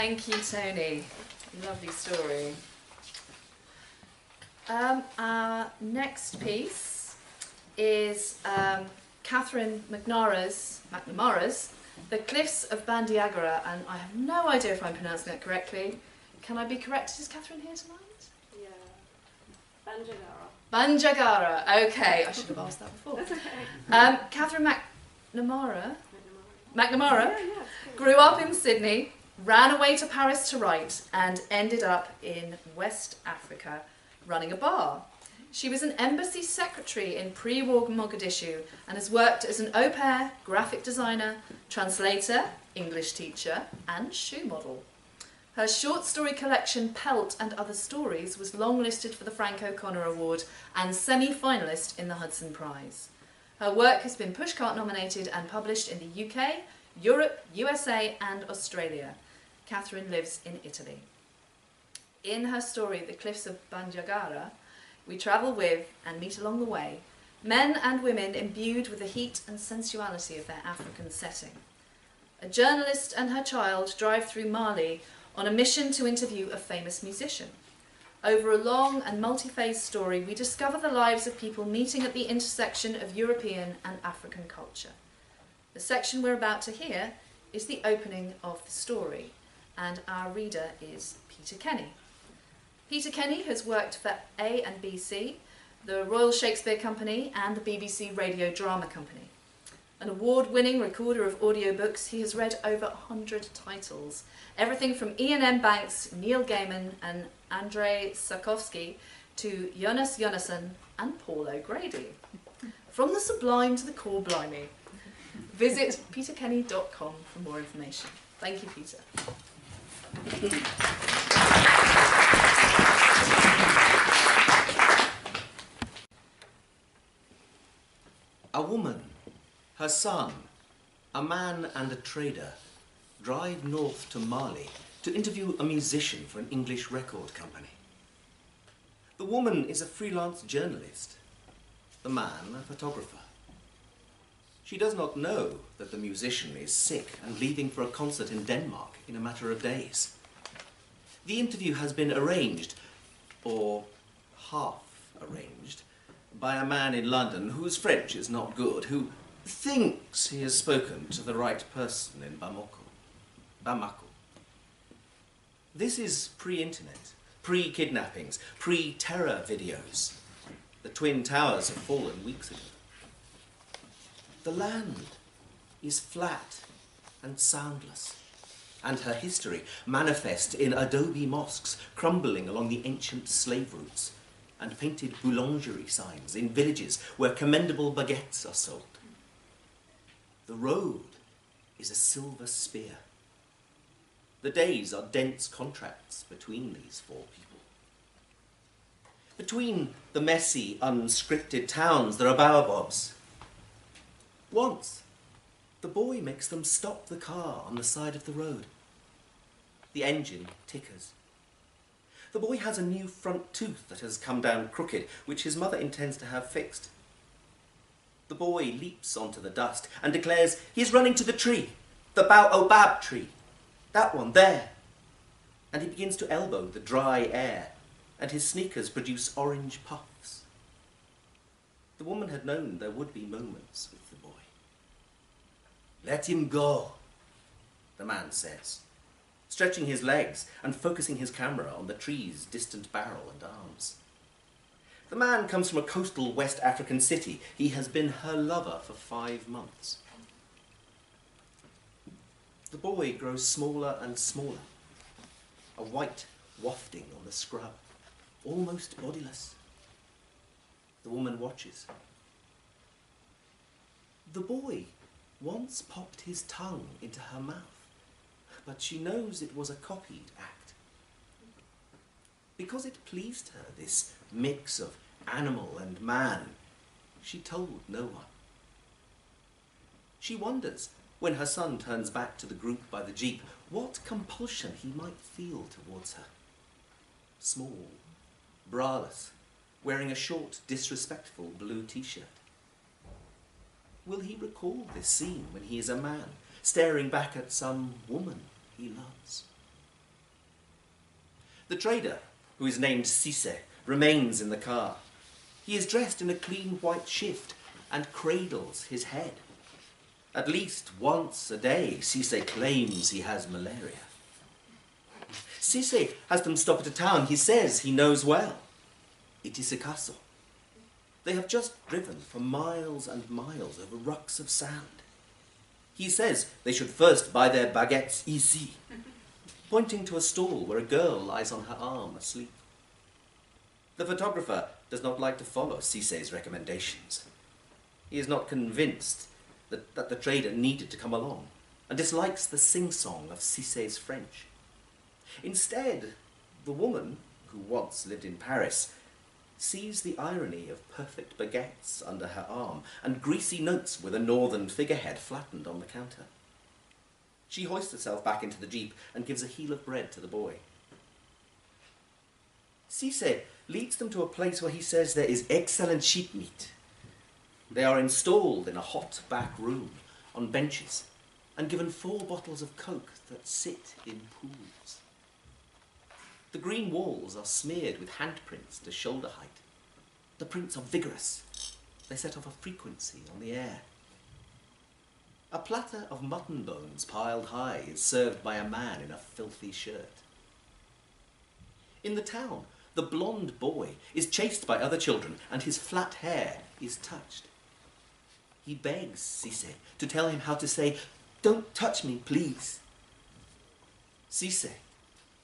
Thank you, Tony. Lovely story. Our next piece is Catherine McNamara's The Cliffs of Bandiagara, and I have no idea if I'm pronouncing that correctly. Can I be corrected? Is Catherine here tonight? Yeah. Bandiagara. Okay, I should have asked that before. That's okay. Catherine McNamara Yeah, grew up in Sydney, ran away to Paris to write, and ended up in West Africa running a bar. She was an embassy secretary in pre-war Mogadishu and has worked as an au pair, graphic designer, translator, English teacher, and shoe model. Her short story collection Pelt and Other Stories was longlisted for the Frank O'Connor Award and semi-finalist in the Hudson Prize. Her work has been Pushcart nominated and published in the UK, Europe, USA and Australia. Catherine lives in Italy. In her story, The Cliffs of Bandiagara, we travel with, and meet along the way, men and women imbued with the heat and sensuality of their African setting. A journalist and her child drive through Mali on a mission to interview a famous musician. Over a long and multi-phase story, we discover the lives of people meeting at the intersection of European and African culture. The section we're about to hear is the opening of the story, and our reader is Peter Kenny. Peter Kenny has worked for A&BC, the Royal Shakespeare Company and the BBC Radio Drama Company. An award-winning recorder of audiobooks, he has read over 100 titles, everything from Ian M. Banks, Neil Gaiman and Andrei Sapkowski to Jonas Jonasson and Paul O'Grady. From the sublime to the core blimey. Visit peterkenny.com for more information. Thank you, Peter. A woman, her son, a man and a trader drive north to Mali to interview a musician for an English record company. The woman is a freelance journalist, the man a photographer. She does not know that the musician is sick and leaving for a concert in Denmark in a matter of days. The interview has been arranged, or half arranged, by a man in London whose French is not good, who thinks he has spoken to the right person in Bamako. This is pre-internet, pre-kidnappings, pre-terror videos. The Twin Towers have fallen weeks ago. The land is flat and soundless, and her history manifest in adobe mosques crumbling along the ancient slave routes, and painted boulangerie signs in villages where commendable baguettes are sold. The road is a silver spear. The days are dense contracts between these four people. Between the messy, unscripted towns, there are baobabs. Once, the boy makes them stop the car on the side of the road. The engine tickers. The boy has a new front tooth that has come down crooked, which his mother intends to have fixed. The boy leaps onto the dust and declares he's running to the tree, the baobab tree, that one there. And he begins to elbow the dry air, and his sneakers produce orange puffs. The woman had known there would be moments with the boy. "Let him go," the man says, stretching his legs and focusing his camera on the tree's distant barrel and arms. The man comes from a coastal West African city. He has been her lover for 5 months. The boy grows smaller and smaller, a white wafting on the scrub, almost bodiless. The woman watches. The boy once popped his tongue into her mouth, but she knows it was a copied act. Because it pleased her, this mix of animal and man, she told no one. She wonders, when her son turns back to the group by the jeep, what compulsion he might feel towards her. Small, braless, wearing a short, disrespectful blue t-shirt. Will he recall this scene when he is a man, staring back at some woman he loves? The trader, who is named Cisse, remains in the car. He is dressed in a clean white shift and cradles his head. At least once a day, Cisse claims he has malaria. Cisse has them stop at a town he says he knows well. It is a castle. They have just driven for miles and miles over rucks of sand. He says they should first buy their baguettes ici, pointing to a stall where a girl lies on her arm asleep. The photographer does not like to follow Cisse's recommendations. He is not convinced that the trader needed to come along and dislikes the sing-song of Cisse's French. Instead, the woman, who once lived in Paris, sees the irony of perfect baguettes under her arm and greasy notes with a northern figurehead flattened on the counter. She hoists herself back into the jeep and gives a heel of bread to the boy. Cisse leads them to a place where he says there is excellent sheep meat. They are installed in a hot back room on benches and given 4 bottles of Coke that sit in pools. The green walls are smeared with handprints to shoulder height. The prints are vigorous. They set off a frequency on the air. A platter of mutton bones piled high is served by a man in a filthy shirt. In the town, the blonde boy is chased by other children and his flat hair is touched. He begs Cisse to tell him how to say, "Don't touch me, please." Cisse,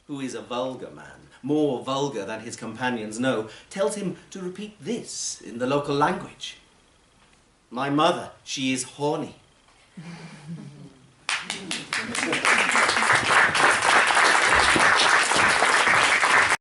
who is a vulgar man, more vulgar than his companions know, tells him to repeat this in the local language. "My mother, she is horny."